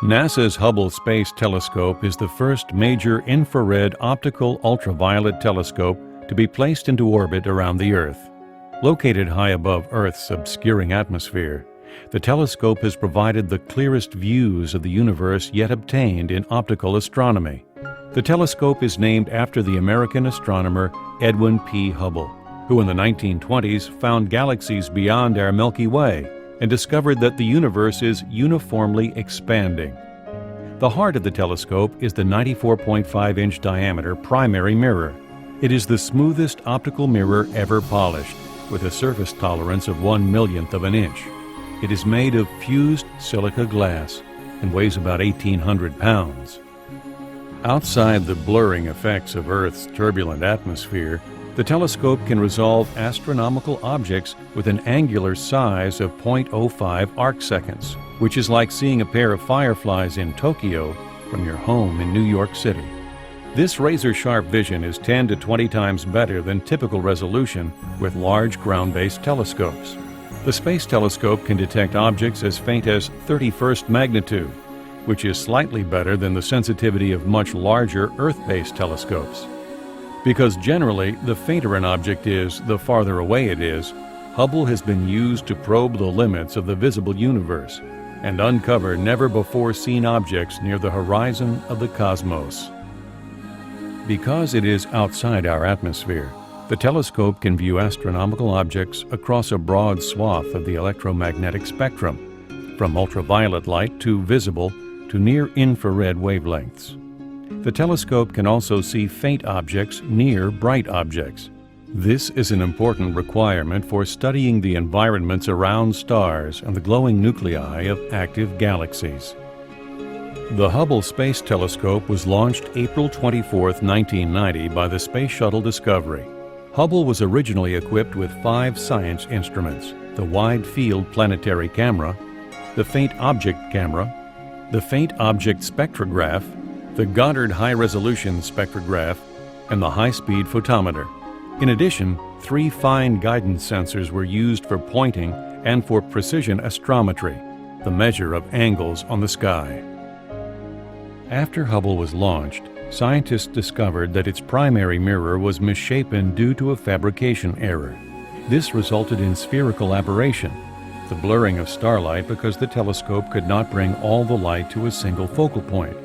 NASA's Hubble Space Telescope is the first major infrared optical ultraviolet telescope to be placed into orbit around the Earth. Located high above Earth's obscuring atmosphere, the telescope has provided the clearest views of the universe yet obtained in optical astronomy. The telescope is named after the American astronomer Edwin P. Hubble, who in the 1920s found galaxies beyond our Milky Way and discovered that the universe is uniformly expanding. The heart of the telescope is the 94.5-inch diameter primary mirror. It is the smoothest optical mirror ever polished, with a surface tolerance of 1/1,000,000th of an inch. It is made of fused silica glass and weighs about 1,800 pounds. Outside the blurring effects of Earth's turbulent atmosphere, the telescope can resolve astronomical objects with an angular size of 0.05 arcseconds, which is like seeing a pair of fireflies in Tokyo from your home in New York City. This razor-sharp vision is 10 to 20 times better than typical resolution with large ground-based telescopes. The Space Telescope can detect objects as faint as 31st magnitude, which is slightly better than the sensitivity of much larger Earth-based telescopes. Because generally, the fainter an object is, the farther away it is, Hubble has been used to probe the limits of the visible universe and uncover never-before-seen objects near the horizon of the cosmos. Because it is outside our atmosphere, the telescope can view astronomical objects across a broad swath of the electromagnetic spectrum, from ultraviolet light to visible to near-infrared wavelengths. The telescope can also see faint objects near bright objects. This is an important requirement for studying the environments around stars and the glowing nuclei of active galaxies. The Hubble Space Telescope was launched April 24, 1990 by the Space Shuttle Discovery. Hubble was originally equipped with 5 science instruments: the Wide Field Planetary Camera, the Faint Object Camera, the Faint Object Spectrograph, the Goddard High Resolution Spectrograph, and the High-Speed Photometer. In addition, 3 fine guidance sensors were used for pointing and for precision astrometry, the measure of angles on the sky. After Hubble was launched, scientists discovered that its primary mirror was misshapen due to a fabrication error. This resulted in spherical aberration, the blurring of starlight because the telescope could not bring all the light to a single focal point.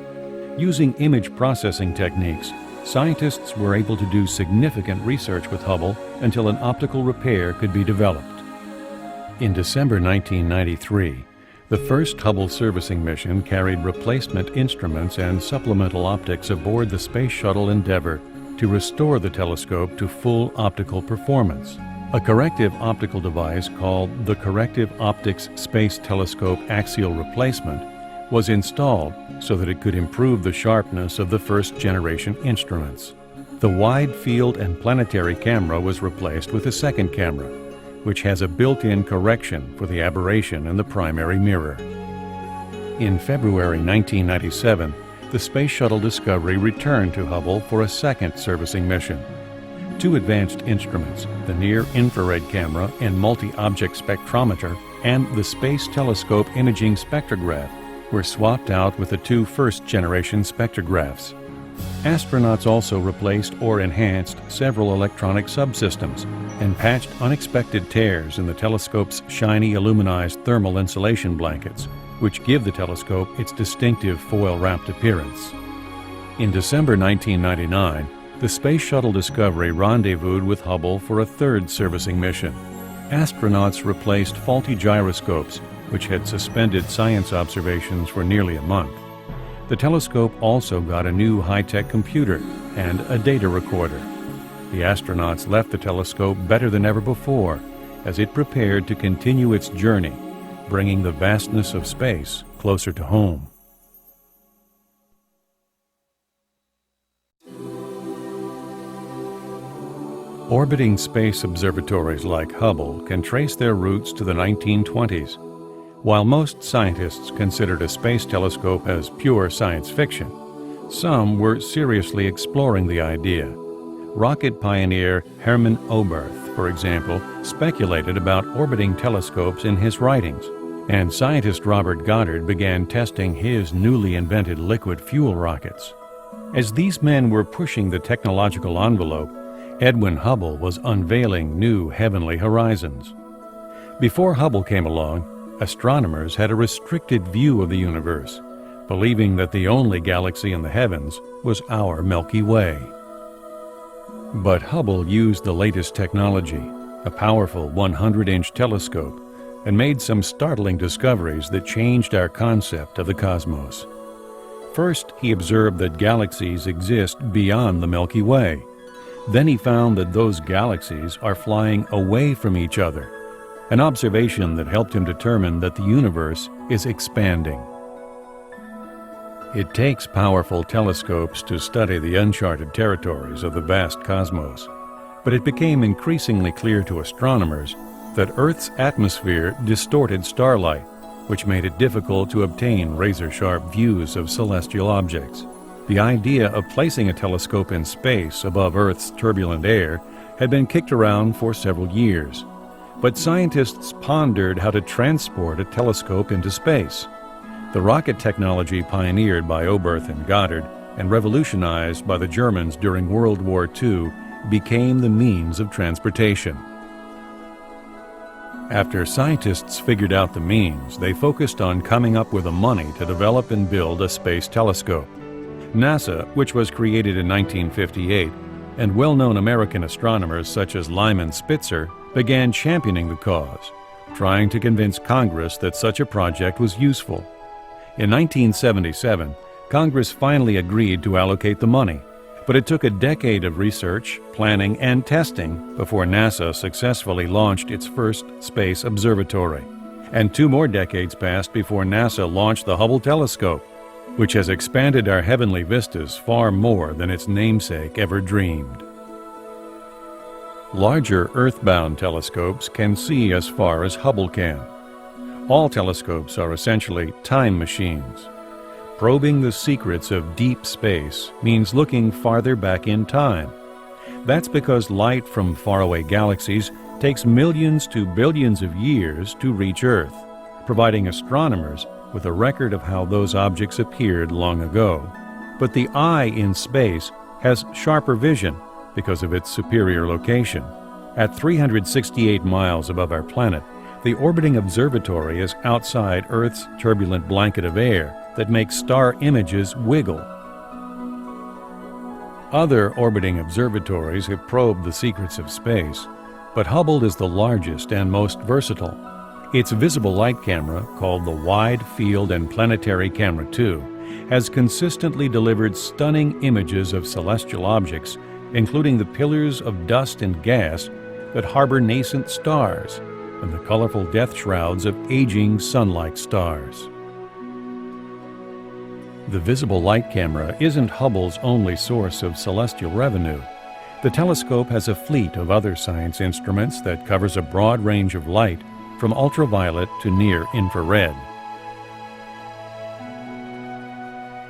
Using image processing techniques, scientists were able to do significant research with Hubble until an optical repair could be developed. In December 1993, the first Hubble servicing mission carried replacement instruments and supplemental optics aboard the Space Shuttle Endeavour to restore the telescope to full optical performance. A corrective optical device called the Corrective Optics Space Telescope Axial Replacement was installed so that it could improve the sharpness of the first-generation instruments. The Wide Field and Planetary Camera was replaced with a second camera, which has a built-in correction for the aberration in the primary mirror. In February 1997, the Space Shuttle Discovery returned to Hubble for a second servicing mission. 2 advanced instruments, the Near-Infrared Camera and Multi-Object Spectrometer, and the Space Telescope Imaging Spectrograph, were swapped out with the 2 first-generation spectrographs. Astronauts also replaced or enhanced several electronic subsystems and patched unexpected tears in the telescope's shiny aluminized thermal insulation blankets, which give the telescope its distinctive foil-wrapped appearance. In December 1999, the Space Shuttle Discovery rendezvoused with Hubble for a third servicing mission. Astronauts replaced faulty gyroscopes, which had suspended science observations for nearly a month. The telescope also got a new high-tech computer and a data recorder. The astronauts left the telescope better than ever before as it prepared to continue its journey, bringing the vastness of space closer to home. Orbiting space observatories like Hubble can trace their roots to the 1920s. While most scientists considered a space telescope as pure science fiction, some were seriously exploring the idea. Rocket pioneer Hermann Oberth, for example, speculated about orbiting telescopes in his writings, and scientist Robert Goddard began testing his newly invented liquid fuel rockets. As these men were pushing the technological envelope, Edwin Hubble was unveiling new heavenly horizons. Before Hubble came along, astronomers had a restricted view of the universe, believing that the only galaxy in the heavens was our Milky Way. But Hubble used the latest technology, a powerful 100-inch telescope, and made some startling discoveries that changed our concept of the cosmos. First, he observed that galaxies exist beyond the Milky Way. Then he found that those galaxies are flying away from each other, an observation that helped him determine that the universe is expanding. It takes powerful telescopes to study the uncharted territories of the vast cosmos, but it became increasingly clear to astronomers that Earth's atmosphere distorted starlight, which made it difficult to obtain razor-sharp views of celestial objects. The idea of placing a telescope in space above Earth's turbulent air had been kicked around for several years, but scientists pondered how to transport a telescope into space. The rocket technology pioneered by Oberth and Goddard and revolutionized by the Germans during World War II became the means of transportation. After scientists figured out the means, they focused on coming up with the money to develop and build a space telescope. NASA, which was created in 1958, and well-known American astronomers such as Lyman Spitzer began championing the cause, trying to convince Congress that such a project was useful. In 1977, Congress finally agreed to allocate the money, but it took a decade of research, planning, and testing before NASA successfully launched its first space observatory. And 2 more decades passed before NASA launched the Hubble telescope, which has expanded our heavenly vistas far more than its namesake ever dreamed. Larger earthbound telescopes can see as far as Hubble can. All telescopes are essentially time machines. Probing the secrets of deep space means looking farther back in time. That's because light from faraway galaxies takes millions to billions of years to reach Earth, providing astronomers with a record of how those objects appeared long ago. But the eye in space has sharper vision because of its superior location. At 368 miles above our planet, the orbiting observatory is outside Earth's turbulent blanket of air that makes star images wiggle. Other orbiting observatories have probed the secrets of space, but Hubble is the largest and most versatile. Its visible light camera, called the Wide Field and Planetary Camera 2, has consistently delivered stunning images of celestial objects, including the pillars of dust and gas that harbor nascent stars and the colorful death shrouds of aging sun-like stars. The visible light camera isn't Hubble's only source of celestial revenue. The telescope has a fleet of other science instruments that covers a broad range of light, from ultraviolet to near-infrared.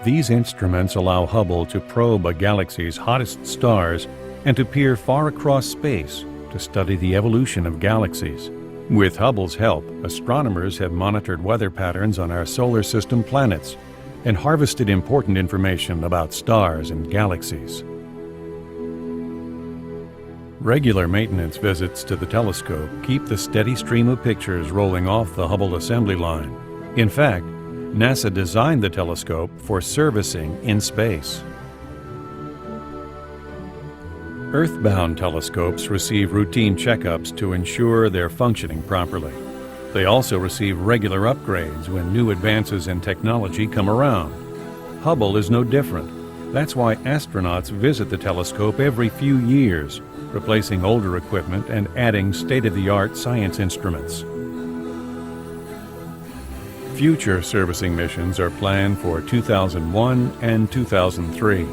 These instruments allow Hubble to probe a galaxy's hottest stars and to peer far across space to study the evolution of galaxies. With Hubble's help, astronomers have monitored weather patterns on our solar system planets and harvested important information about stars and galaxies. Regular maintenance visits to the telescope keep the steady stream of pictures rolling off the Hubble assembly line. In fact, NASA designed the telescope for servicing in space. Earthbound telescopes receive routine checkups to ensure they're functioning properly. They also receive regular upgrades when new advances in technology come around. Hubble is no different. That's why astronauts visit the telescope every few years, replacing older equipment and adding state-of-the-art science instruments. Future servicing missions are planned for 2001 and 2003.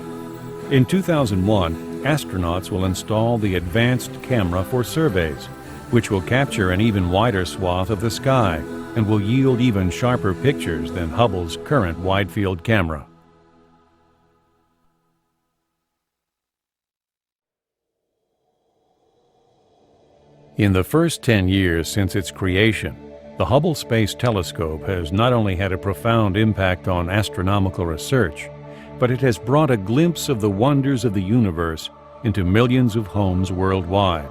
In 2001, astronauts will install the Advanced Camera for Surveys, which will capture an even wider swath of the sky and will yield even sharper pictures than Hubble's current wide-field camera. In the first 10 years since its creation, The Hubble Space Telescope has not only had a profound impact on astronomical research, but it has brought a glimpse of the wonders of the universe into millions of homes worldwide.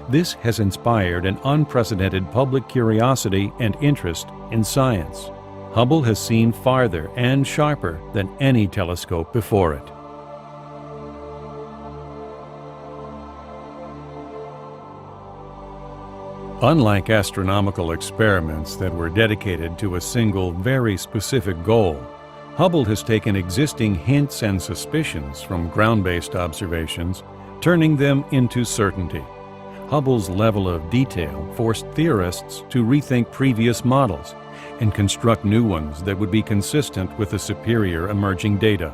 This has inspired an unprecedented public curiosity and interest in science. Hubble has seen farther and sharper than any telescope before it. Unlike astronomical experiments that were dedicated to a single, very specific goal, Hubble has taken existing hints and suspicions from ground-based observations, turning them into certainty. Hubble's level of detail forced theorists to rethink previous models and construct new ones that would be consistent with the superior emerging data.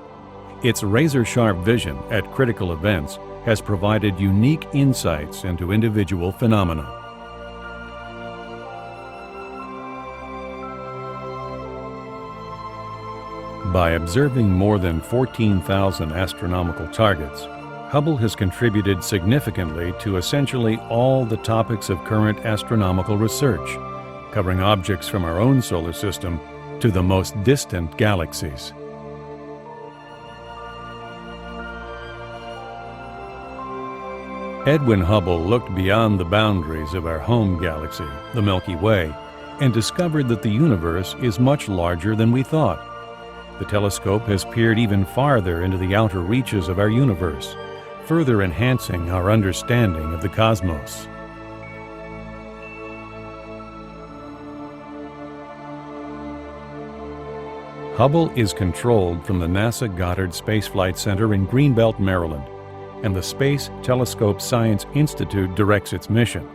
Its razor-sharp vision at critical events has provided unique insights into individual phenomena. By observing more than 14,000 astronomical targets, Hubble has contributed significantly to essentially all the topics of current astronomical research, covering objects from our own solar system to the most distant galaxies. Edwin Hubble looked beyond the boundaries of our home galaxy, the Milky Way, and discovered that the universe is much larger than we thought. The telescope has peered even farther into the outer reaches of our universe, further enhancing our understanding of the cosmos. Hubble is controlled from the NASA Goddard Space Flight Center in Greenbelt, Maryland, and the Space Telescope Science Institute directs its mission.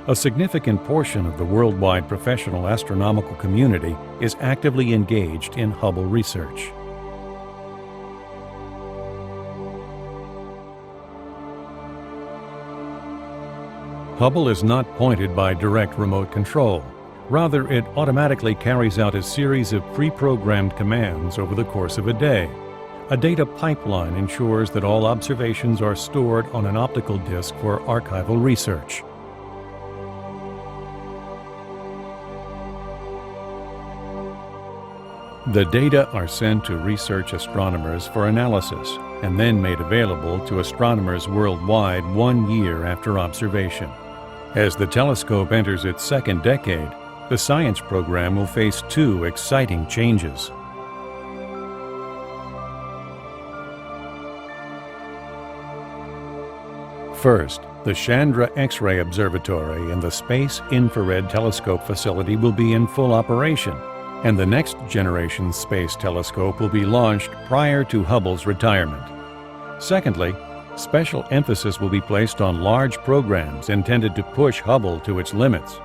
A significant portion of the worldwide professional astronomical community is actively engaged in Hubble research. Hubble is not pointed by direct remote control. Rather, it automatically carries out a series of pre-programmed commands over the course of a day. A data pipeline ensures that all observations are stored on an optical disc for archival research. The data are sent to research astronomers for analysis and then made available to astronomers worldwide 1 year after observation. As the telescope enters its second decade, the science program will face two exciting changes. First, the Chandra X-ray Observatory and the Space Infrared Telescope Facility will be in full operation, and the next generation space telescope will be launched prior to Hubble's retirement. Secondly, special emphasis will be placed on large programs intended to push Hubble to its limits.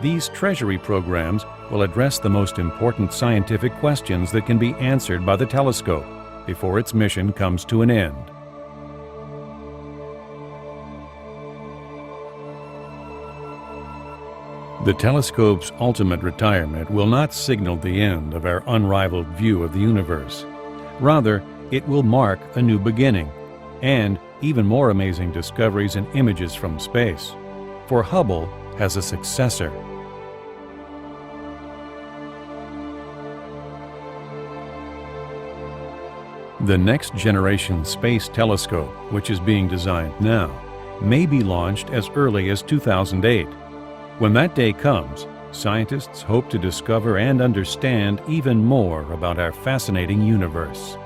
These treasury programs will address the most important scientific questions that can be answered by the telescope before its mission comes to an end. The telescope's ultimate retirement will not signal the end of our unrivaled view of the universe. Rather, it will mark a new beginning, and even more amazing discoveries and images from space. For Hubble has a successor. The next generation space telescope, which is being designed now, may be launched as early as 2008. When that day comes, scientists hope to discover and understand even more about our fascinating universe.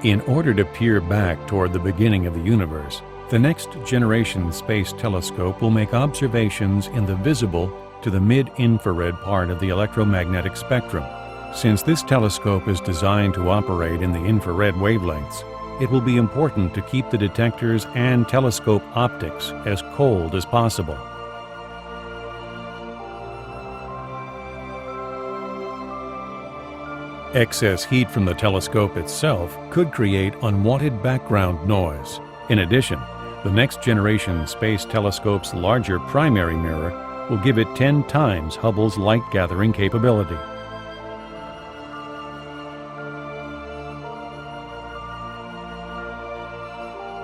In order to peer back toward the beginning of the universe, the next generation space telescope will make observations in the visible to the mid-infrared part of the electromagnetic spectrum. Since this telescope is designed to operate in the infrared wavelengths, it will be important to keep the detectors and telescope optics as cold as possible. Excess heat from the telescope itself could create unwanted background noise. In addition, the next generation space telescope's larger primary mirror will give it 10 times Hubble's light-gathering capability.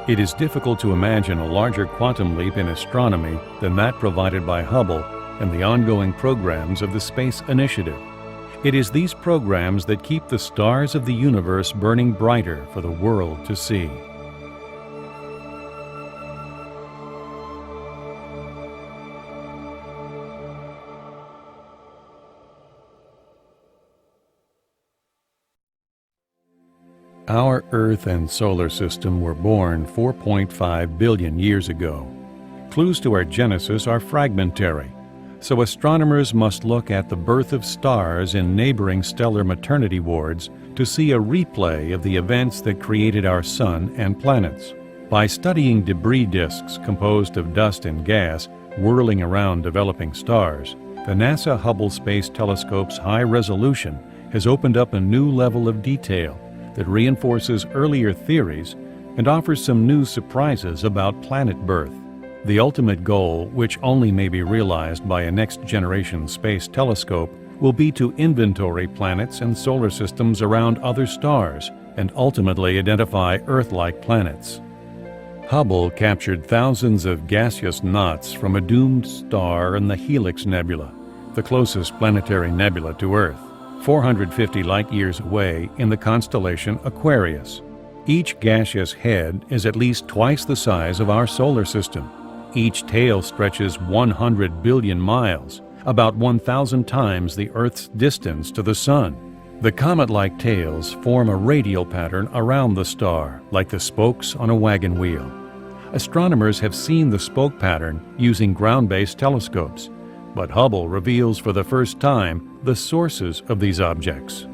It is difficult to imagine a larger quantum leap in astronomy than that provided by Hubble and the ongoing programs of the Space Initiative. It is these programs that keep the stars of the universe burning brighter for the world to see. Our Earth and solar system were born 4.5 billion years ago. Clues to our genesis are fragmentary, so astronomers must look at the birth of stars in neighboring stellar maternity wards to see a replay of the events that created our sun and planets. By studying debris disks composed of dust and gas whirling around developing stars, the NASA Hubble Space Telescope's high resolution has opened up a new level of detail that reinforces earlier theories and offers some new surprises about planet birth. The ultimate goal, which only may be realized by a next-generation space telescope, will be to inventory planets and solar systems around other stars and ultimately identify Earth-like planets. Hubble captured thousands of gaseous knots from a doomed star in the Helix Nebula, the closest planetary nebula to Earth, 450 light-years away in the constellation Aquarius. Each gaseous head is at least twice the size of our solar system. Each tail stretches 100 billion miles, about 1,000 times the Earth's distance to the Sun. The comet-like tails form a radial pattern around the star, like the spokes on a wagon wheel. Astronomers have seen the spoke pattern using ground-based telescopes, but Hubble reveals for the first time the sources of these objects.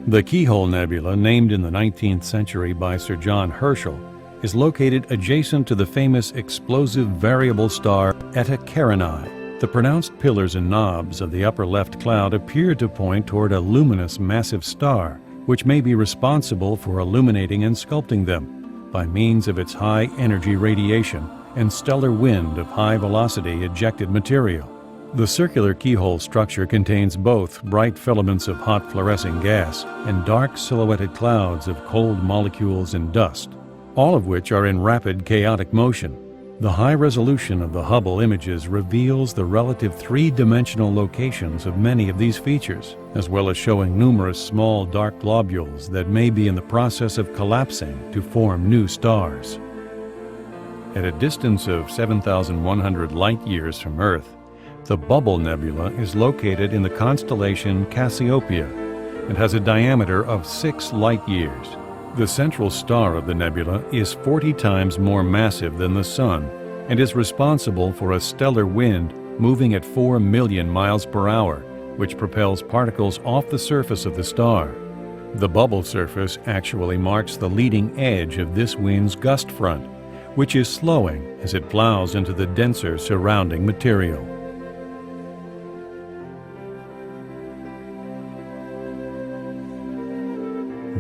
The Keyhole Nebula, named in the 19th century by Sir John Herschel, is located adjacent to the famous explosive variable star Eta Carinae. The pronounced pillars and knobs of the upper left cloud appear to point toward a luminous massive star, which may be responsible for illuminating and sculpting them by means of its high-energy radiation and stellar wind of high-velocity ejected material. The circular keyhole structure contains both bright filaments of hot fluorescing gas and dark silhouetted clouds of cold molecules and dust, all of which are in rapid chaotic motion. The high resolution of the Hubble images reveals the relative three-dimensional locations of many of these features, as well as showing numerous small dark globules that may be in the process of collapsing to form new stars. At a distance of 7,100 light-years from Earth, the Bubble Nebula is located in the constellation Cassiopeia and has a diameter of 6 light-years. The central star of the nebula is 40 times more massive than the Sun and is responsible for a stellar wind moving at 4 million miles per hour, which propels particles off the surface of the star. The bubble surface actually marks the leading edge of this wind's gust front, which is slowing as it plows into the denser surrounding material.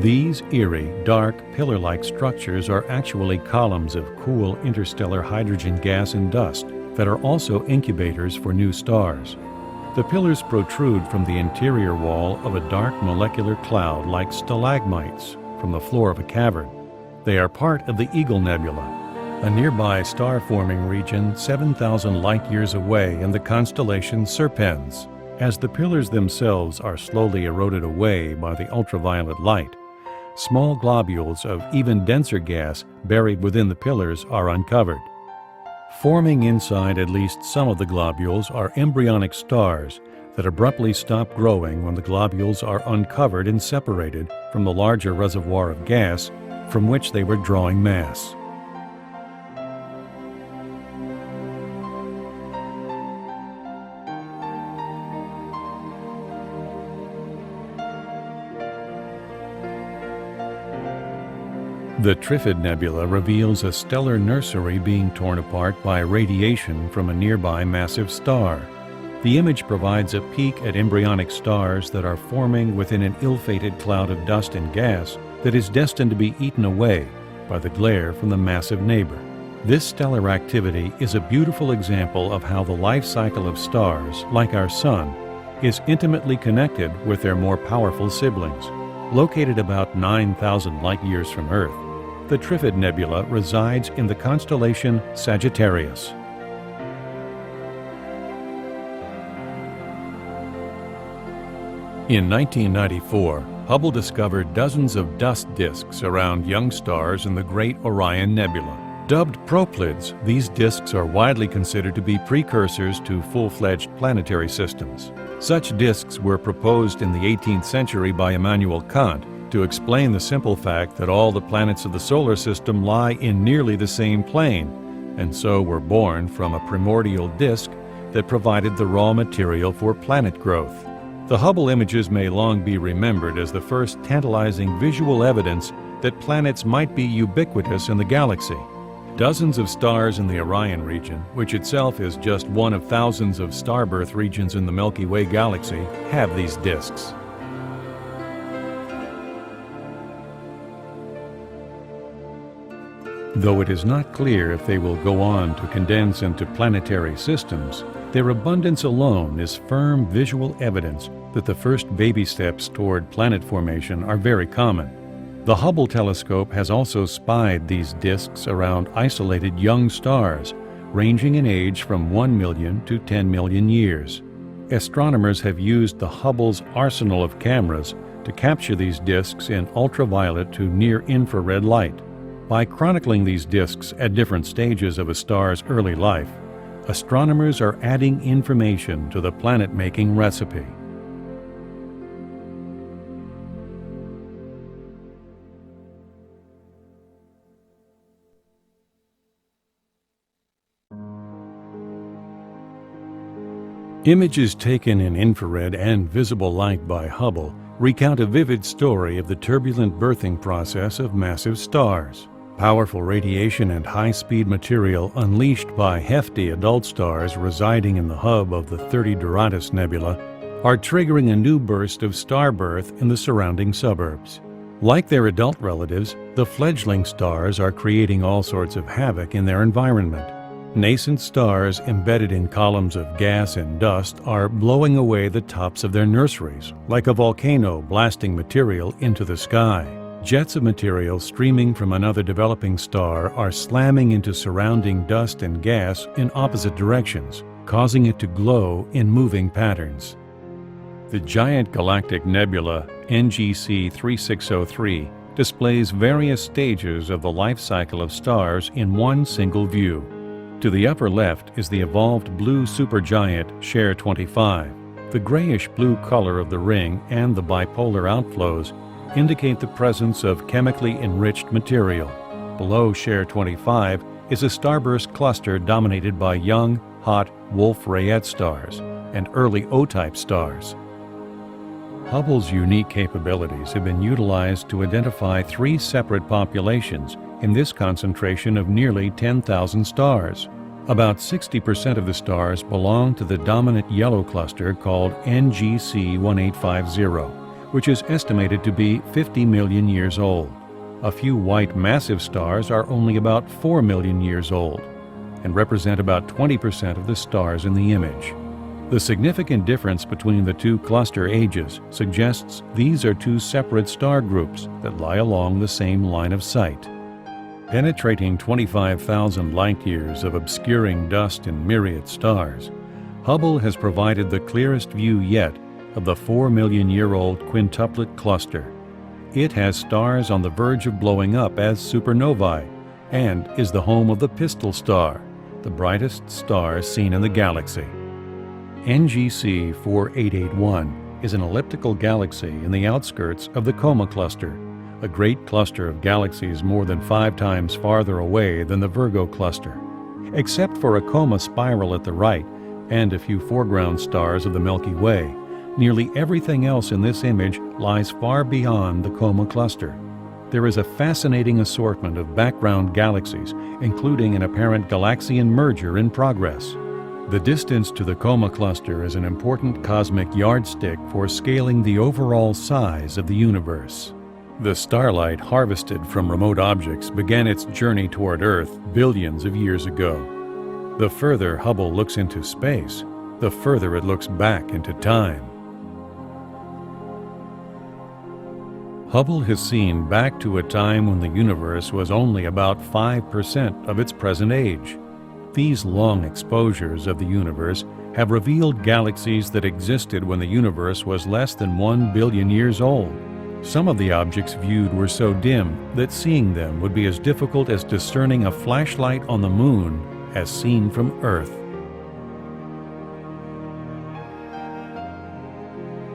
These eerie, dark, pillar-like structures are actually columns of cool interstellar hydrogen gas and dust that are also incubators for new stars. The pillars protrude from the interior wall of a dark molecular cloud like stalagmites from the floor of a cavern. They are part of the Eagle Nebula, a nearby star-forming region 7,000 light-years away in the constellation Serpens. As the pillars themselves are slowly eroded away by the ultraviolet light, small globules of even denser gas buried within the pillars are uncovered. Forming inside at least some of the globules are embryonic stars that abruptly stop growing when the globules are uncovered and separated from the larger reservoir of gas from which they were drawing mass. The Trifid Nebula reveals a stellar nursery being torn apart by radiation from a nearby massive star. The image provides a peek at embryonic stars that are forming within an ill-fated cloud of dust and gas that is destined to be eaten away by the glare from the massive neighbor. This stellar activity is a beautiful example of how the life cycle of stars, like our Sun, is intimately connected with their more powerful siblings. Located about 9,000 light-years from Earth, The Trifid Nebula resides in the constellation Sagittarius. In 1994, Hubble discovered dozens of dust disks around young stars in the Great Orion Nebula. Dubbed proplyds, these disks are widely considered to be precursors to full-fledged planetary systems. Such disks were proposed in the 18th century by Immanuel Kant to explain the simple fact that all the planets of the solar system lie in nearly the same plane, and so were born from a primordial disk that provided the raw material for planet growth. The Hubble images may long be remembered as the first tantalizing visual evidence that planets might be ubiquitous in the galaxy. Dozens of stars in the Orion region, which itself is just one of thousands of starbirth regions in the Milky Way galaxy, have these disks. Though it is not clear if they will go on to condense into planetary systems, their abundance alone is firm visual evidence that the first baby steps toward planet formation are very common. The Hubble telescope has also spied these disks around isolated young stars, ranging in age from 1 million to 10 million years. Astronomers have used the Hubble's arsenal of cameras to capture these disks in ultraviolet to near-infrared light. By chronicling these disks at different stages of a star's early life, astronomers are adding information to the planet-making recipe. Images taken in infrared and visible light by Hubble recount a vivid story of the turbulent birthing process of massive stars. Powerful radiation and high-speed material unleashed by hefty adult stars residing in the hub of the 30 Doradus Nebula are triggering a new burst of star birth in the surrounding suburbs. Like their adult relatives, the fledgling stars are creating all sorts of havoc in their environment. Nascent stars embedded in columns of gas and dust are blowing away the tops of their nurseries, like a volcano blasting material into the sky. Jets of material streaming from another developing star are slamming into surrounding dust and gas in opposite directions, causing it to glow in moving patterns. The giant galactic nebula NGC 3603 displays various stages of the life cycle of stars in one single view. To the upper left is the evolved blue supergiant Cher 25. The grayish-blue color of the ring and the bipolar outflows indicate the presence of chemically enriched material. Below Cher 25 is a starburst cluster dominated by young, hot Wolf-Rayet stars and early O-type stars. Hubble's unique capabilities have been utilized to identify 3 separate populations in this concentration of nearly 10,000 stars. About 60% of the stars belong to the dominant yellow cluster called NGC 1850, which is estimated to be 50 million years old. A few white massive stars are only about 4 million years old and represent about 20% of the stars in the image. The significant difference between the two cluster ages suggests these are 2 separate star groups that lie along the same line of sight. Penetrating 25,000 light-years of obscuring dust in myriad stars, Hubble has provided the clearest view yet of the 4-million-year-old quintuplet cluster. It has stars on the verge of blowing up as supernovae and is the home of the Pistol Star, the brightest star seen in the galaxy. NGC 4881 is an elliptical galaxy in the outskirts of the Coma cluster, a great cluster of galaxies more than 5 times farther away than the Virgo cluster. Except for a Coma spiral at the right and a few foreground stars of the Milky Way, nearly everything else in this image lies far beyond the Coma cluster. There is a fascinating assortment of background galaxies, including an apparent Galaxian merger in progress. The distance to the Coma cluster is an important cosmic yardstick for scaling the overall size of the universe. The starlight harvested from remote objects began its journey toward Earth billions of years ago. The further Hubble looks into space, the further it looks back into time. Hubble has seen back to a time when the universe was only about 5% of its present age. These long exposures of the universe have revealed galaxies that existed when the universe was less than 1 billion years old. Some of the objects viewed were so dim that seeing them would be as difficult as discerning a flashlight on the moon as seen from Earth.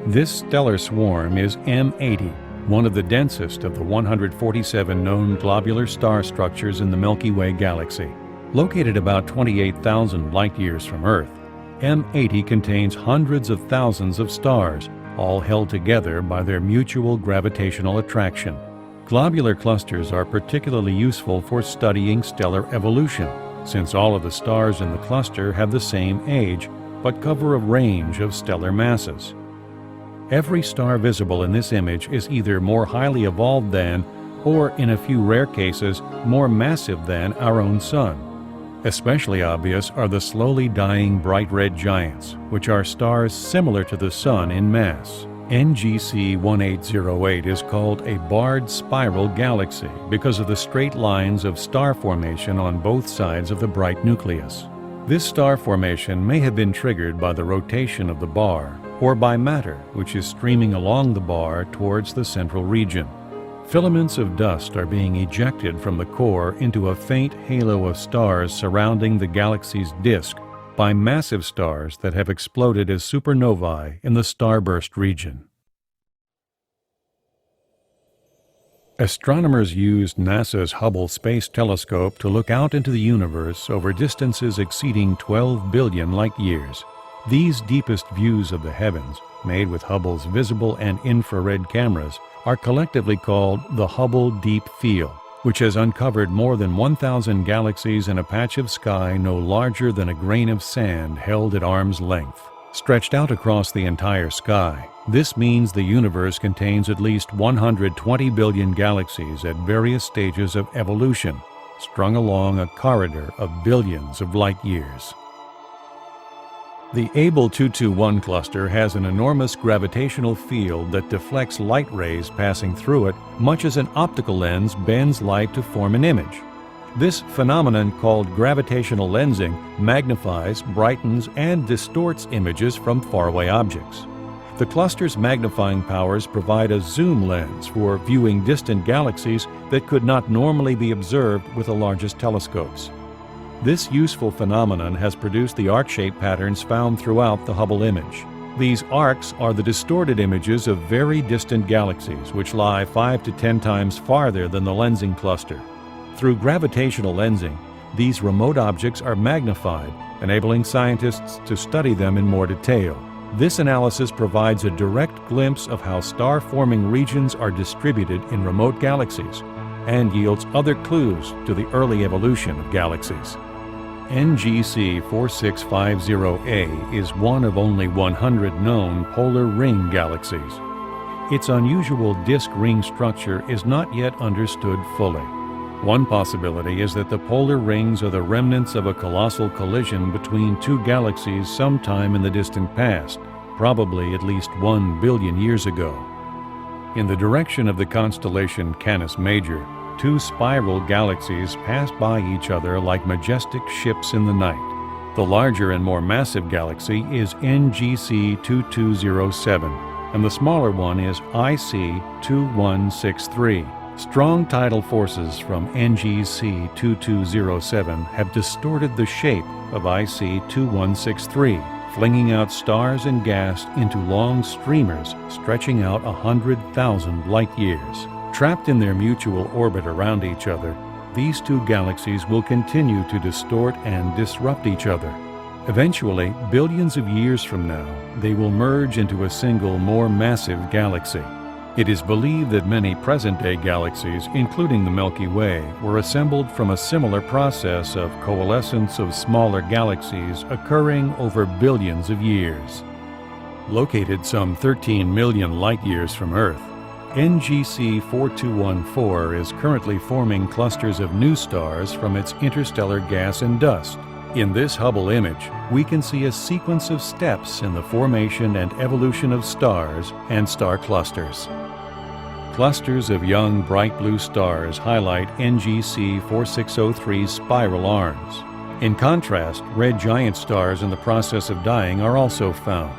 This stellar swarm is M80, one of the densest of the 147 known globular star structures in the Milky Way galaxy. Located about 28,000 light-years from Earth, M80 contains hundreds of thousands of stars, all held together by their mutual gravitational attraction. Globular clusters are particularly useful for studying stellar evolution, since all of the stars in the cluster have the same age, but cover a range of stellar masses. Every star visible in this image is either more highly evolved than, or in a few rare cases, more massive than our own Sun. Especially obvious are the slowly dying bright red giants, which are stars similar to the Sun in mass. NGC 1808 is called a barred spiral galaxy because of the straight lines of star formation on both sides of the bright nucleus. This star formation may have been triggered by the rotation of the bar, or by matter which is streaming along the bar towards the central region. Filaments of dust are being ejected from the core into a faint halo of stars surrounding the galaxy's disk by massive stars that have exploded as supernovae in the starburst region. Astronomers used NASA's Hubble Space Telescope to look out into the universe over distances exceeding 12 billion light-years. These deepest views of the heavens, made with Hubble's visible and infrared cameras, are collectively called the Hubble Deep Field, which has uncovered more than 1,000 galaxies in a patch of sky no larger than a grain of sand held at arm's length. Stretched out across the entire sky, this means the universe contains at least 120 billion galaxies at various stages of evolution, strung along a corridor of billions of light-years. The Abell 221 cluster has an enormous gravitational field that deflects light rays passing through it, much as an optical lens bends light to form an image. This phenomenon, called gravitational lensing, magnifies, brightens, and distorts images from faraway objects. The cluster's magnifying powers provide a zoom lens for viewing distant galaxies that could not normally be observed with the largest telescopes. This useful phenomenon has produced the arc-shaped patterns found throughout the Hubble image. These arcs are the distorted images of very distant galaxies which lie 5 to 10 times farther than the lensing cluster. Through gravitational lensing, these remote objects are magnified, enabling scientists to study them in more detail. This analysis provides a direct glimpse of how star-forming regions are distributed in remote galaxies and yields other clues to the early evolution of galaxies. NGC 4650A is one of only 100 known polar ring galaxies. Its unusual disk-ring structure is not yet understood fully. One possibility is that the polar rings are the remnants of a colossal collision between two galaxies sometime in the distant past, probably at least 1 billion years ago. In the direction of the constellation Canis Major, two spiral galaxies pass by each other like majestic ships in the night. The larger and more massive galaxy is NGC 2207, and the smaller one is IC 2163. Strong tidal forces from NGC 2207 have distorted the shape of IC 2163, flinging out stars and gas into long streamers stretching out 100,000 light-years. Trapped in their mutual orbit around each other, these two galaxies will continue to distort and disrupt each other. Eventually, billions of years from now, they will merge into a single, more massive galaxy. It is believed that many present-day galaxies, including the Milky Way, were assembled from a similar process of coalescence of smaller galaxies occurring over billions of years. Located some 13 million light-years from Earth, NGC 4214 is currently forming clusters of new stars from its interstellar gas and dust. In this Hubble image, we can see a sequence of steps in the formation and evolution of stars and star clusters. Clusters of young bright blue stars highlight NGC 4603's spiral arms. In contrast, red giant stars in the process of dying are also found.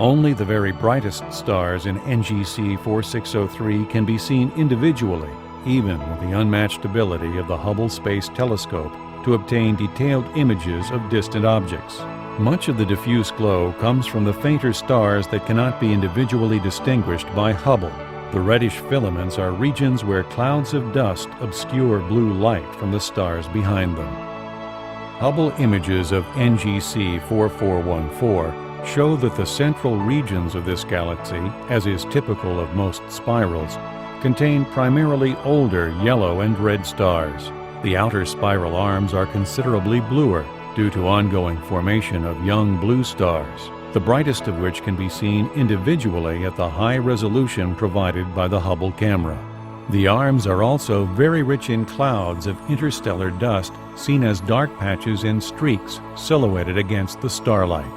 Only the very brightest stars in NGC 4603 can be seen individually, even with the unmatched ability of the Hubble Space Telescope to obtain detailed images of distant objects. Much of the diffuse glow comes from the fainter stars that cannot be individually distinguished by Hubble. The reddish filaments are regions where clouds of dust obscure blue light from the stars behind them. Hubble images of NGC 4414 show that the central regions of this galaxy, as is typical of most spirals, contain primarily older yellow and red stars. The outer spiral arms are considerably bluer due to ongoing formation of young blue stars, the brightest of which can be seen individually at the high resolution provided by the Hubble camera. The arms are also very rich in clouds of interstellar dust seen as dark patches and streaks silhouetted against the starlight.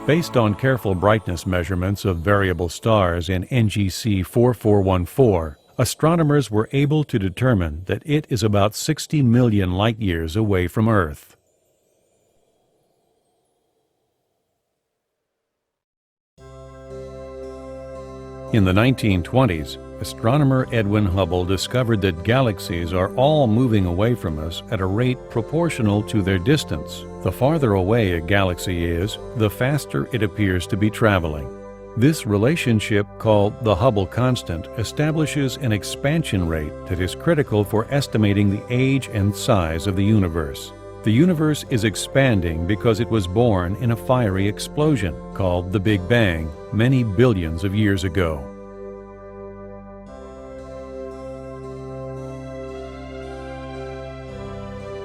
Based on careful brightness measurements of variable stars in NGC 4414, astronomers were able to determine that it is about 60 million light-years away from Earth. In the 1920s, astronomer Edwin Hubble discovered that galaxies are all moving away from us at a rate proportional to their distance. The farther away a galaxy is, the faster it appears to be traveling. This relationship, called the Hubble constant, establishes an expansion rate that is critical for estimating the age and size of the universe. The universe is expanding because it was born in a fiery explosion called the Big Bang many billions of years ago.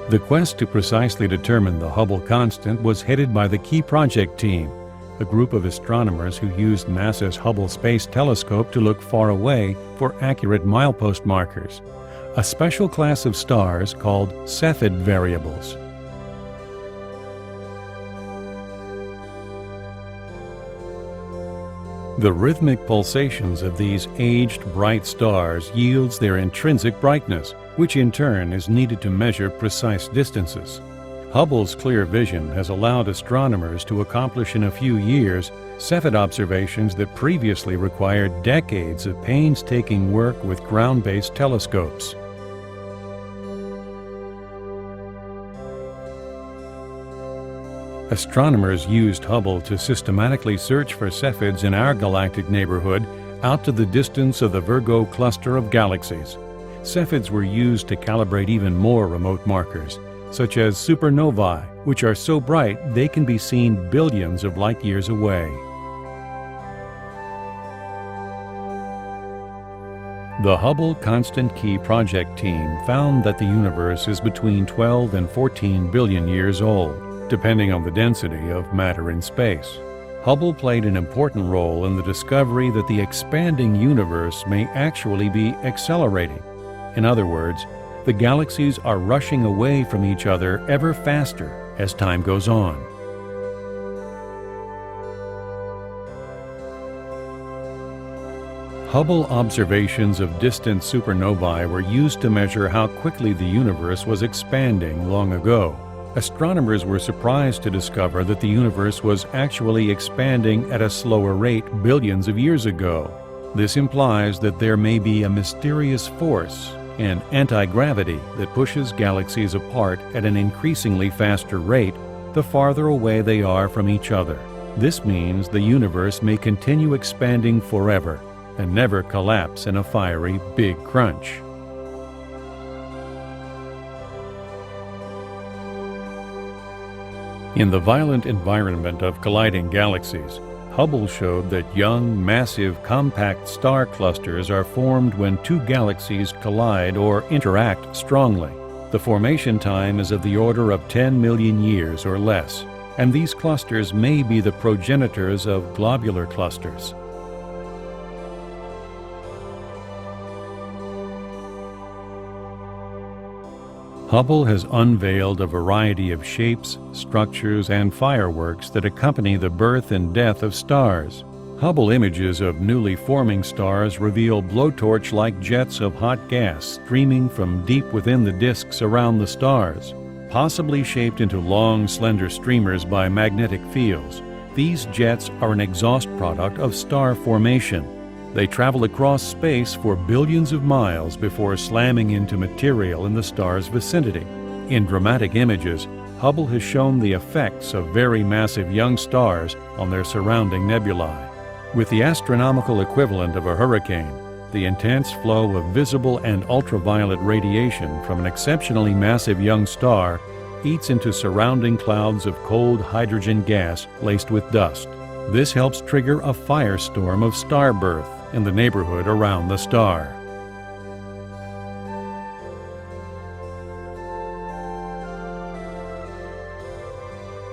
The quest to precisely determine the Hubble constant was headed by the Key Project team, a group of astronomers who used NASA's Hubble Space Telescope to look far away for accurate milepost markers, a special class of stars called Cepheid variables. The rhythmic pulsations of these aged bright stars yields their intrinsic brightness, which in turn is needed to measure precise distances. Hubble's clear vision has allowed astronomers to accomplish in a few years Cepheid observations that previously required decades of painstaking work with ground-based telescopes. Astronomers used Hubble to systematically search for Cepheids in our galactic neighborhood out to the distance of the Virgo cluster of galaxies. Cepheids were used to calibrate even more remote markers, such as supernovae, which are so bright they can be seen billions of light-years away. The Hubble Constant Key Project team found that the universe is between 12 and 14 billion years old, depending on the density of matter in space. Hubble played an important role in the discovery that the expanding universe may actually be accelerating. In other words, the galaxies are rushing away from each other ever faster as time goes on. Hubble observations of distant supernovae were used to measure how quickly the universe was expanding long ago. Astronomers were surprised to discover that the universe was actually expanding at a slower rate billions of years ago. This implies that there may be a mysterious force, an anti-gravity, that pushes galaxies apart at an increasingly faster rate the farther away they are from each other. This means the universe may continue expanding forever and never collapse in a fiery Big Crunch. In the violent environment of colliding galaxies, Hubble showed that young, massive, compact star clusters are formed when two galaxies collide or interact strongly. The formation time is of the order of 10 million years or less, and these clusters may be the progenitors of globular clusters. Hubble has unveiled a variety of shapes, structures, and fireworks that accompany the birth and death of stars. Hubble images of newly forming stars reveal blowtorch-like jets of hot gas streaming from deep within the disks around the stars, possibly shaped into long, slender streamers by magnetic fields. These jets are an exhaust product of star formation. They travel across space for billions of miles before slamming into material in the star's vicinity. In dramatic images, Hubble has shown the effects of very massive young stars on their surrounding nebulae. With the astronomical equivalent of a hurricane, the intense flow of visible and ultraviolet radiation from an exceptionally massive young star eats into surrounding clouds of cold hydrogen gas laced with dust. This helps trigger a firestorm of star birth in the neighborhood around the star.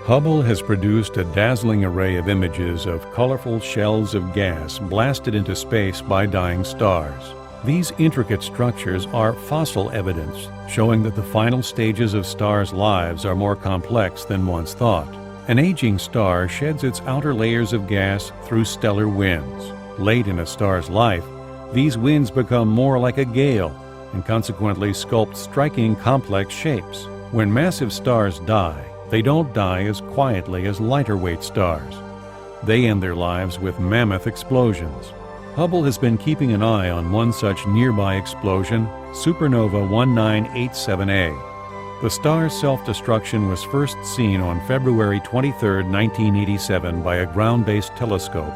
Hubble has produced a dazzling array of images of colorful shells of gas blasted into space by dying stars. These intricate structures are fossil evidence, showing that the final stages of stars' lives are more complex than once thought. An aging star sheds its outer layers of gas through stellar winds. Late in a star's life, these winds become more like a gale and consequently sculpt striking complex shapes. When massive stars die, they don't die as quietly as lighter-weight stars. They end their lives with mammoth explosions. Hubble has been keeping an eye on one such nearby explosion, supernova 1987A. The star's self-destruction was first seen on February 23, 1987 by a ground-based telescope.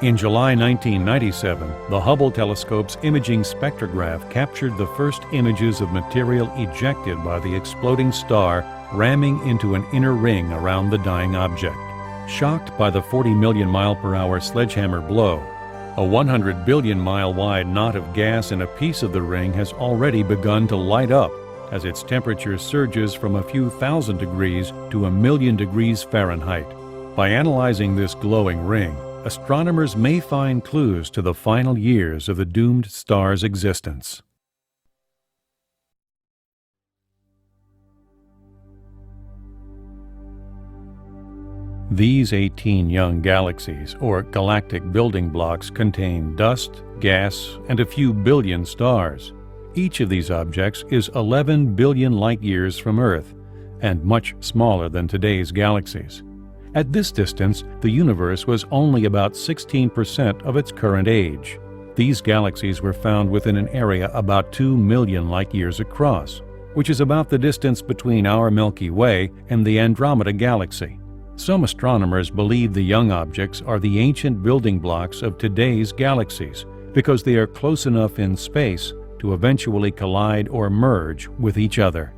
In July 1997, the Hubble telescope's imaging spectrograph captured the first images of material ejected by the exploding star ramming into an inner ring around the dying object. Shocked by the 40 million mile per hour sledgehammer blow, a 100 billion mile wide knot of gas in a piece of the ring has already begun to light up as its temperature surges from a few thousand degrees to 1,000,000 degrees Fahrenheit. By analyzing this glowing ring, astronomers may find clues to the final years of the doomed star's existence. These 18 young galaxies, or galactic building blocks, contain dust, gas, and a few billion stars. Each of these objects is 11 billion light-years from Earth, and much smaller than today's galaxies. At this distance, the universe was only about 16% of its current age. These galaxies were found within an area about 2 million light-years across, which is about the distance between our Milky Way and the Andromeda Galaxy. Some astronomers believe the young objects are the ancient building blocks of today's galaxies because they are close enough in space to eventually collide or merge with each other.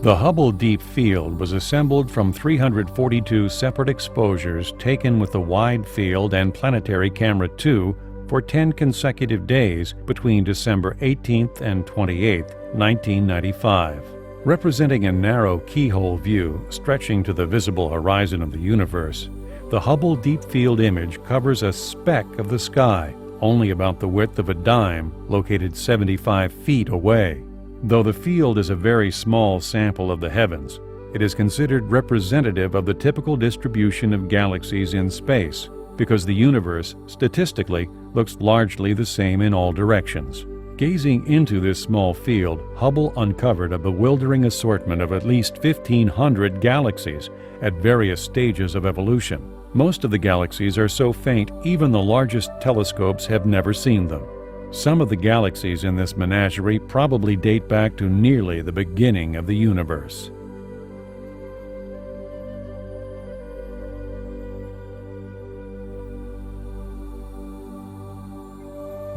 The Hubble Deep Field was assembled from 342 separate exposures taken with the Wide Field and Planetary Camera 2 for 10 consecutive days between December 18th and 28th, 1995. Representing a narrow keyhole view stretching to the visible horizon of the universe, the Hubble Deep Field image covers a speck of the sky, only about the width of a dime, located 75 feet away. Though the field is a very small sample of the heavens, it is considered representative of the typical distribution of galaxies in space, because the universe, statistically, looks largely the same in all directions. Gazing into this small field, Hubble uncovered a bewildering assortment of at least 1,500 galaxies at various stages of evolution. Most of the galaxies are so faint even the largest telescopes have never seen them. Some of the galaxies in this menagerie probably date back to nearly the beginning of the universe.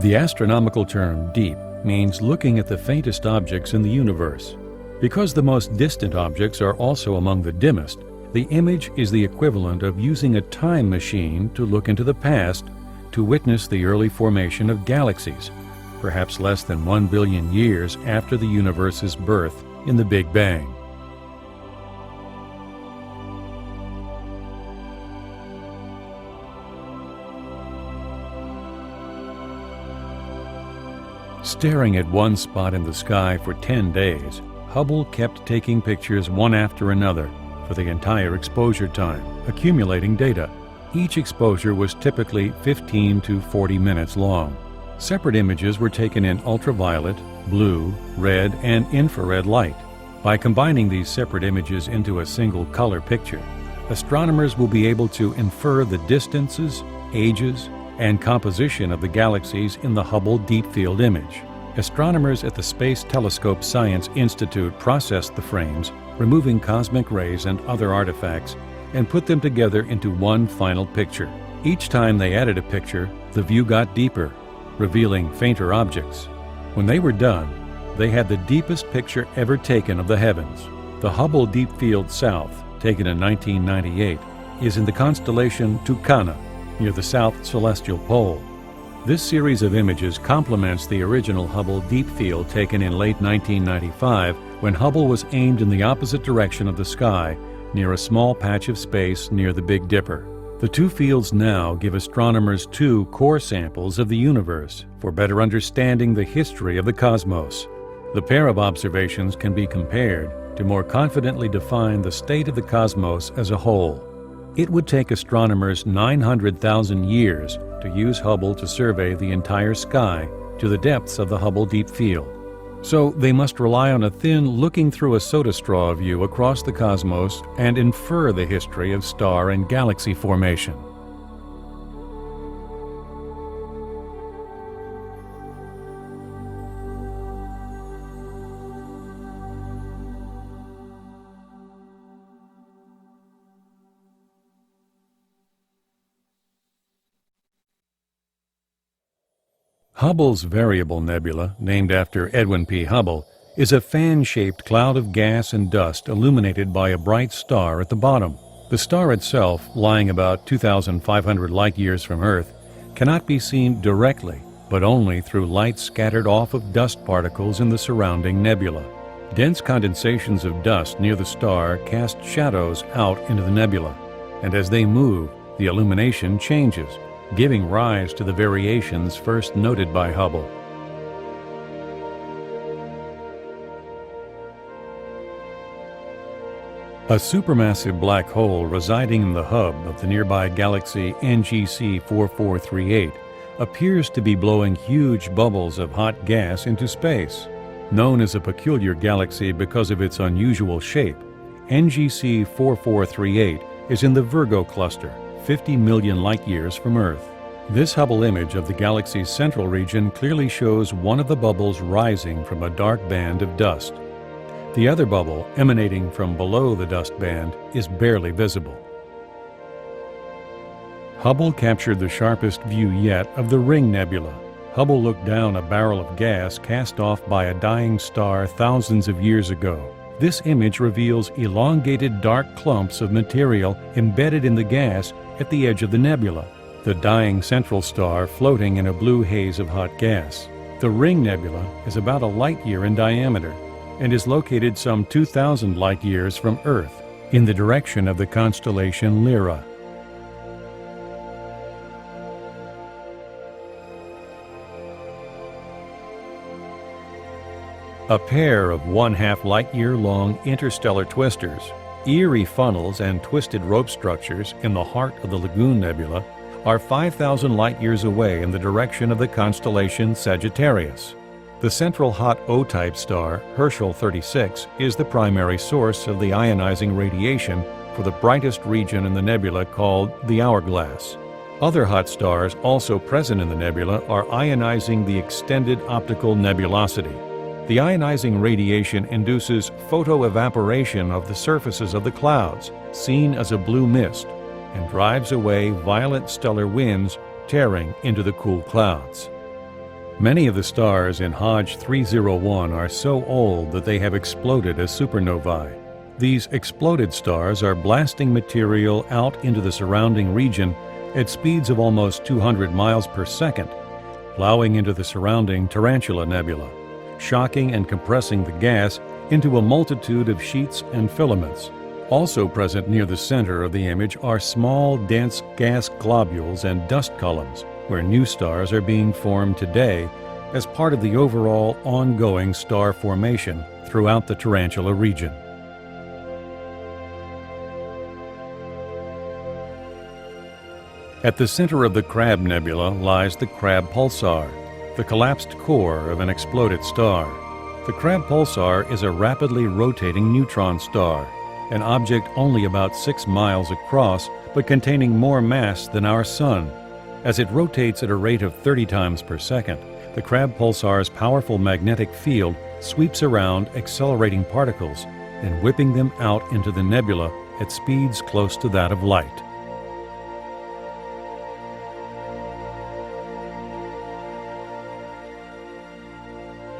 The astronomical term deep means looking at the faintest objects in the universe. Because the most distant objects are also among the dimmest, the image is the equivalent of using a time machine to look into the past to witness the early formation of galaxies, perhaps less than 1 billion years after the universe's birth in the Big Bang. Staring at one spot in the sky for 10 days, Hubble kept taking pictures one after another for the entire exposure time, accumulating data. Each exposure was typically 15 to 40 minutes long. Separate images were taken in ultraviolet, blue, red, and infrared light. By combining these separate images into a single color picture, astronomers will be able to infer the distances, ages, and composition of the galaxies in the Hubble Deep Field image. Astronomers at the Space Telescope Science Institute processed the frames, removing cosmic rays and other artifacts, and put them together into one final picture. Each time they added a picture, the view got deeper, revealing fainter objects. When they were done, they had the deepest picture ever taken of the heavens. The Hubble Deep Field South, taken in 1998, is in the constellation Tucana, near the south celestial pole. This series of images complements the original Hubble Deep Field taken in late 1995, when Hubble was aimed in the opposite direction of the sky, near a small patch of space near the Big Dipper. The two fields now give astronomers two core samples of the universe for better understanding the history of the cosmos. The pair of observations can be compared to more confidently define the state of the cosmos as a whole. It would take astronomers 900,000 years to use Hubble to survey the entire sky to the depths of the Hubble Deep Field. So they must rely on a thin looking through a soda straw view across the cosmos and infer the history of star and galaxy formation. Hubble's Variable Nebula, named after Edwin P. Hubble, is a fan-shaped cloud of gas and dust illuminated by a bright star at the bottom. The star itself, lying about 2,500 light-years from Earth, cannot be seen directly, but only through light scattered off of dust particles in the surrounding nebula. Dense condensations of dust near the star cast shadows out into the nebula, and as they move, the illumination changes, giving rise to the variations first noted by Hubble. A supermassive black hole residing in the hub of the nearby galaxy NGC 4438 appears to be blowing huge bubbles of hot gas into space. Known as a peculiar galaxy because of its unusual shape, NGC 4438 is in the Virgo cluster, 50 million light-years from Earth. This Hubble image of the galaxy's central region clearly shows one of the bubbles rising from a dark band of dust. The other bubble, emanating from below the dust band, is barely visible. Hubble captured the sharpest view yet of the Ring Nebula. Hubble looked down a barrel of gas cast off by a dying star thousands of years ago. This image reveals elongated dark clumps of material embedded in the gas at the edge of the nebula, the dying central star floating in a blue haze of hot gas. The Ring Nebula is about a light-year in diameter and is located some 2,000 light-years from Earth, in the direction of the constellation Lyra. A pair of 1/2 light-year long interstellar twisters, eerie funnels and twisted rope structures in the heart of the Lagoon Nebula, are 5,000 light-years away in the direction of the constellation Sagittarius. The central hot O-type star, Herschel 36, is the primary source of the ionizing radiation for the brightest region in the nebula called the hourglass. Other hot stars also present in the nebula are ionizing the extended optical nebulosity. The ionizing radiation induces photoevaporation of the surfaces of the clouds, seen as a blue mist, and drives away violent stellar winds tearing into the cool clouds. Many of the stars in Hodge 301 are so old that they have exploded as supernovae. These exploded stars are blasting material out into the surrounding region at speeds of almost 200 miles per second, plowing into the surrounding Tarantula Nebula, shocking and compressing the gas into a multitude of sheets and filaments. Also present near the center of the image are small, dense gas globules and dust columns, where new stars are being formed today as part of the overall ongoing star formation throughout the Tarantula region. At the center of the Crab Nebula lies the Crab Pulsar, the collapsed core of an exploded star. The Crab Pulsar is a rapidly rotating neutron star, an object only about 6 miles across but containing more mass than our Sun. As it rotates at a rate of 30 times per second, the Crab Pulsar's powerful magnetic field sweeps around accelerating particles and whipping them out into the nebula at speeds close to that of light.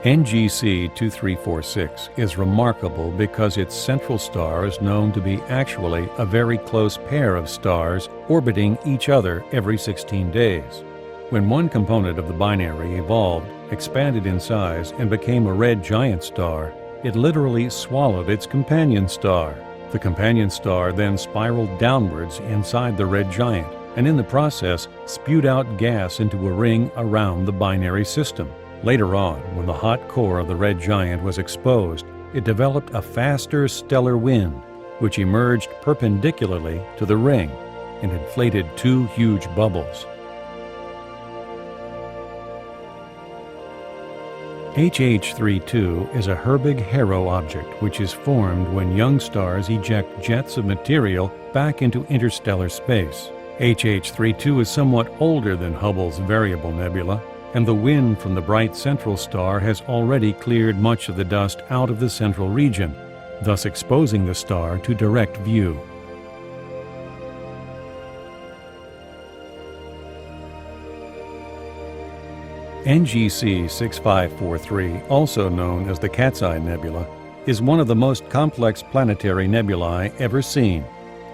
NGC 2346 is remarkable because its central star is known to be actually a very close pair of stars orbiting each other every 16 days. When one component of the binary evolved, expanded in size, and became a red giant star, it literally swallowed its companion star. The companion star then spiraled downwards inside the red giant, and in the process spewed out gas into a ring around the binary system. Later on, when the hot core of the red giant was exposed, it developed a faster stellar wind, which emerged perpendicularly to the ring and inflated 2 huge bubbles. HH32 is a Herbig-Haro object which is formed when young stars eject jets of material back into interstellar space. HH32 is somewhat older than Hubble's Variable Nebula, and the wind from the bright central star has already cleared much of the dust out of the central region, thus exposing the star to direct view. NGC 6543, also known as the Cat's Eye Nebula, is one of the most complex planetary nebulae ever seen.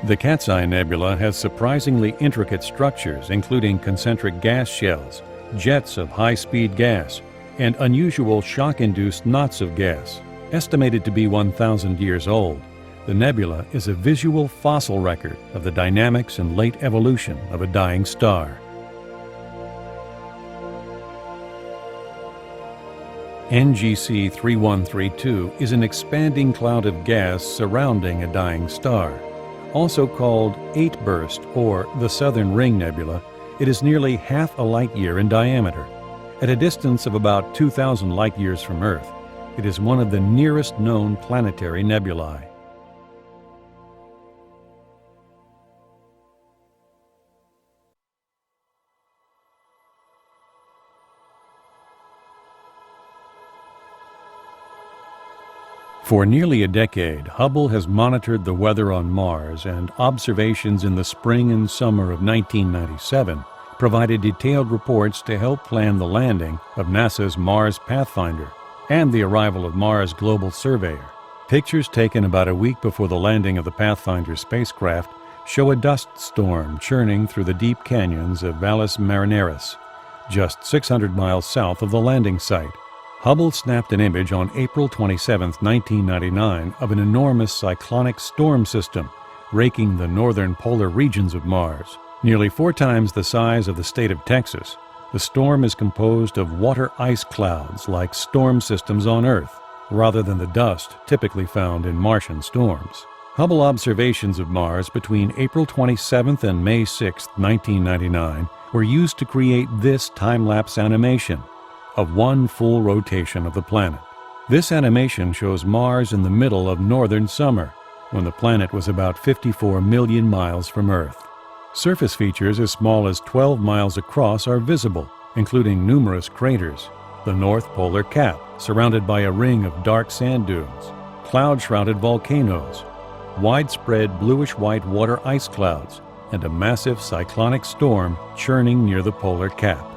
The Cat's Eye Nebula has surprisingly intricate structures, including concentric gas shells, jets of high-speed gas, and unusual shock-induced knots of gas. Estimated to be 1,000 years old, the nebula is a visual fossil record of the dynamics and late evolution of a dying star. NGC 3132 is an expanding cloud of gas surrounding a dying star. Also called 8-burst or the Southern Ring Nebula, it is nearly half a light-year in diameter. At a distance of about 2,000 light-years from Earth, it is one of the nearest known planetary nebulae. For nearly a decade, Hubble has monitored the weather on Mars, and observations in the spring and summer of 1997 provided detailed reports to help plan the landing of NASA's Mars Pathfinder and the arrival of Mars Global Surveyor. Pictures taken about a week before the landing of the Pathfinder spacecraft show a dust storm churning through the deep canyons of Valles Marineris, just 600 miles south of the landing site. Hubble snapped an image on April 27, 1999, of an enormous cyclonic storm system raking the northern polar regions of Mars. Nearly 4 times the size of the state of Texas, the storm is composed of water ice clouds like storm systems on Earth, rather than the dust typically found in Martian storms. Hubble observations of Mars between April 27 and May 6, 1999, were used to create this time-lapse animation of one full rotation of the planet. This animation shows Mars in the middle of northern summer, when the planet was about 54 million miles from Earth. Surface features as small as 12 miles across are visible, including numerous craters, the North Polar Cap, surrounded by a ring of dark sand dunes, cloud-shrouded volcanoes, widespread bluish-white water ice clouds, and a massive cyclonic storm churning near the polar cap.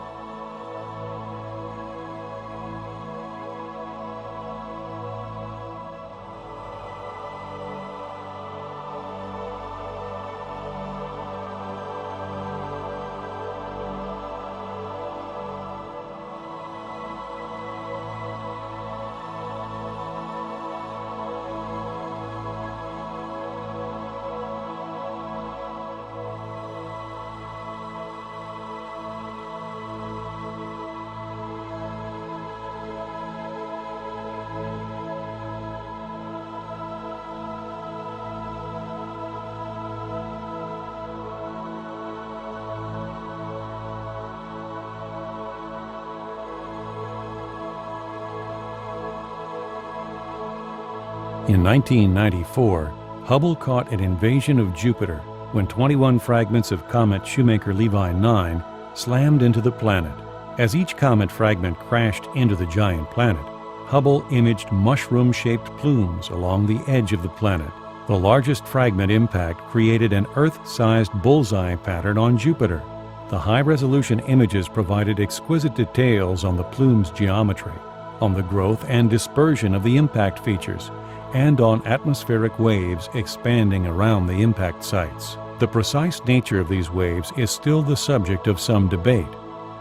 In 1994, Hubble caught an invasion of Jupiter when 21 fragments of comet Shoemaker-Levy 9 slammed into the planet. As each comet fragment crashed into the giant planet, Hubble imaged mushroom-shaped plumes along the edge of the planet. The largest fragment impact created an Earth-sized bullseye pattern on Jupiter. The high-resolution images provided exquisite details on the plume's geometry, on the growth and dispersion of the impact features, and on atmospheric waves expanding around the impact sites. The precise nature of these waves is still the subject of some debate.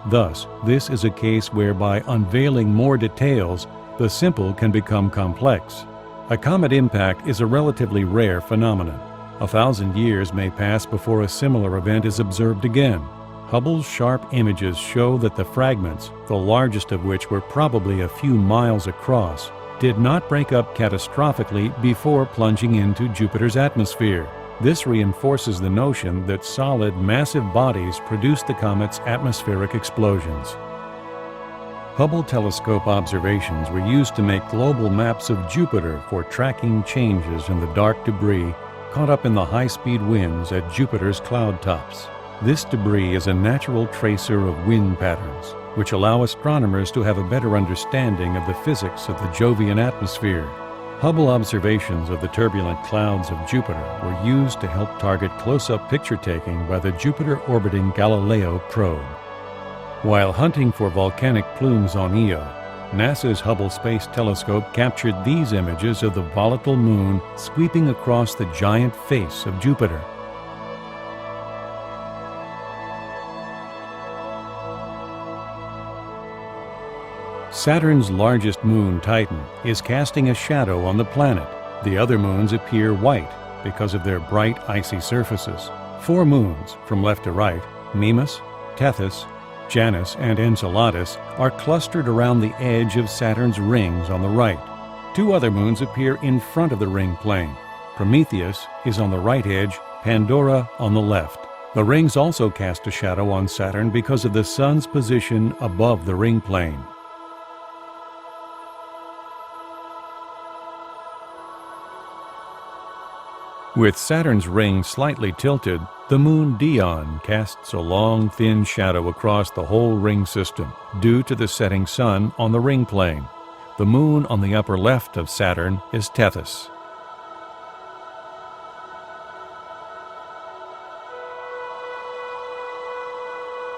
Thus, this is a case where by unveiling more details, the simple can become complex. A comet impact is a relatively rare phenomenon. 1,000 years may pass before a similar event is observed again. Hubble's sharp images show that the fragments, the largest of which were probably a few miles across, did not break up catastrophically before plunging into Jupiter's atmosphere. This reinforces the notion that solid, massive bodies produce the comet's atmospheric explosions. Hubble telescope observations were used to make global maps of Jupiter for tracking changes in the dark debris caught up in the high-speed winds at Jupiter's cloud tops. This debris is a natural tracer of wind patterns, which allow astronomers to have a better understanding of the physics of the Jovian atmosphere. Hubble observations of the turbulent clouds of Jupiter were used to help target close-up picture-taking by the Jupiter-orbiting Galileo probe. While hunting for volcanic plumes on Io, NASA's Hubble Space Telescope captured these images of the volatile moon sweeping across the giant face of Jupiter. Saturn's largest moon, Titan, is casting a shadow on the planet. The other moons appear white because of their bright, icy surfaces. 4 moons, from left to right, Mimas, Tethys, Janus, and Enceladus, are clustered around the edge of Saturn's rings on the right. 2 other moons appear in front of the ring plane. Prometheus is on the right edge, Pandora on the left. The rings also cast a shadow on Saturn because of the Sun's position above the ring plane. With Saturn's ring slightly tilted, the moon Dione casts a long, thin shadow across the whole ring system due to the setting sun on the ring plane. The moon on the upper left of Saturn is Tethys.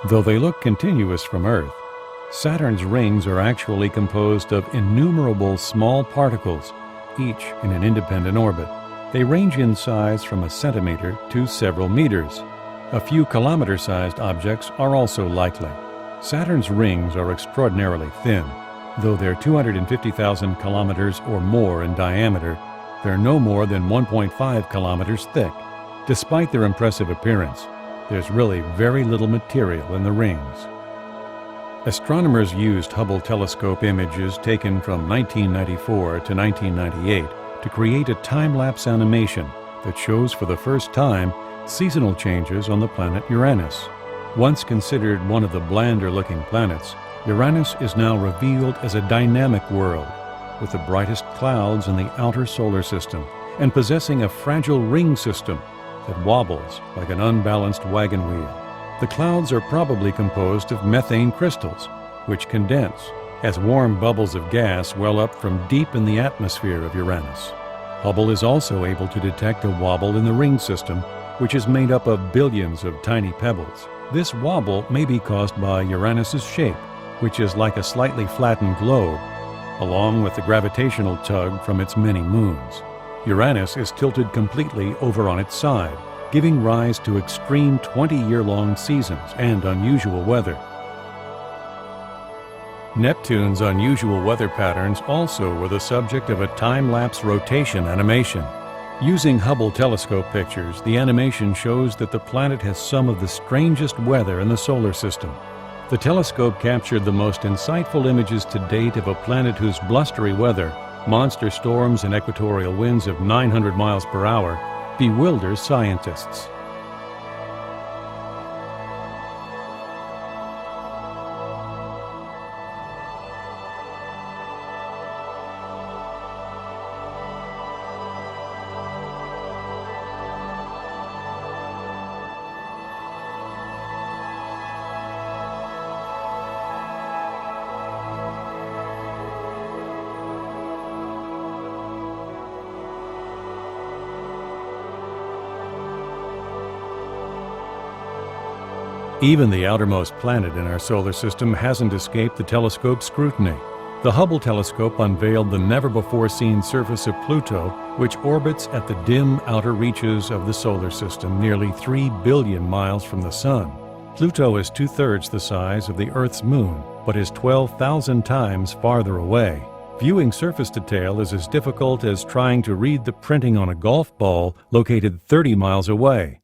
Though they look continuous from Earth, Saturn's rings are actually composed of innumerable small particles, each in an independent orbit. They range in size from a centimeter to several meters. A few kilometer-sized objects are also likely. Saturn's rings are extraordinarily thin. Though they're 250,000 kilometers or more in diameter, they're no more than 1.5 kilometers thick. Despite their impressive appearance, there's really very little material in the rings. Astronomers used Hubble telescope images taken from 1994 to 1998 to create a time-lapse animation that shows for the first time seasonal changes on the planet Uranus. Once considered one of the blander-looking planets, Uranus is now revealed as a dynamic world, with the brightest clouds in the outer solar system and possessing a fragile ring system that wobbles like an unbalanced wagon wheel. The clouds are probably composed of methane crystals, which condense as warm bubbles of gas well up from deep in the atmosphere of Uranus. Hubble is also able to detect a wobble in the ring system, which is made up of billions of tiny pebbles. This wobble may be caused by Uranus's shape, which is like a slightly flattened globe, along with the gravitational tug from its many moons. Uranus is tilted completely over on its side, giving rise to extreme 20-year-long seasons and unusual weather. Neptune's unusual weather patterns also were the subject of a time-lapse rotation animation. Using Hubble telescope pictures, the animation shows that the planet has some of the strangest weather in the solar system. The telescope captured the most insightful images to date of a planet whose blustery weather, monster storms and equatorial winds of 900 miles per hour, bewilders scientists. Even the outermost planet in our solar system hasn't escaped the telescope's scrutiny. The Hubble telescope unveiled the never-before-seen surface of Pluto, which orbits at the dim outer reaches of the solar system, nearly 3 billion miles from the Sun. Pluto is two-thirds the size of the Earth's moon, but is 12,000 times farther away. Viewing surface detail is as difficult as trying to read the printing on a golf ball located 30 miles away.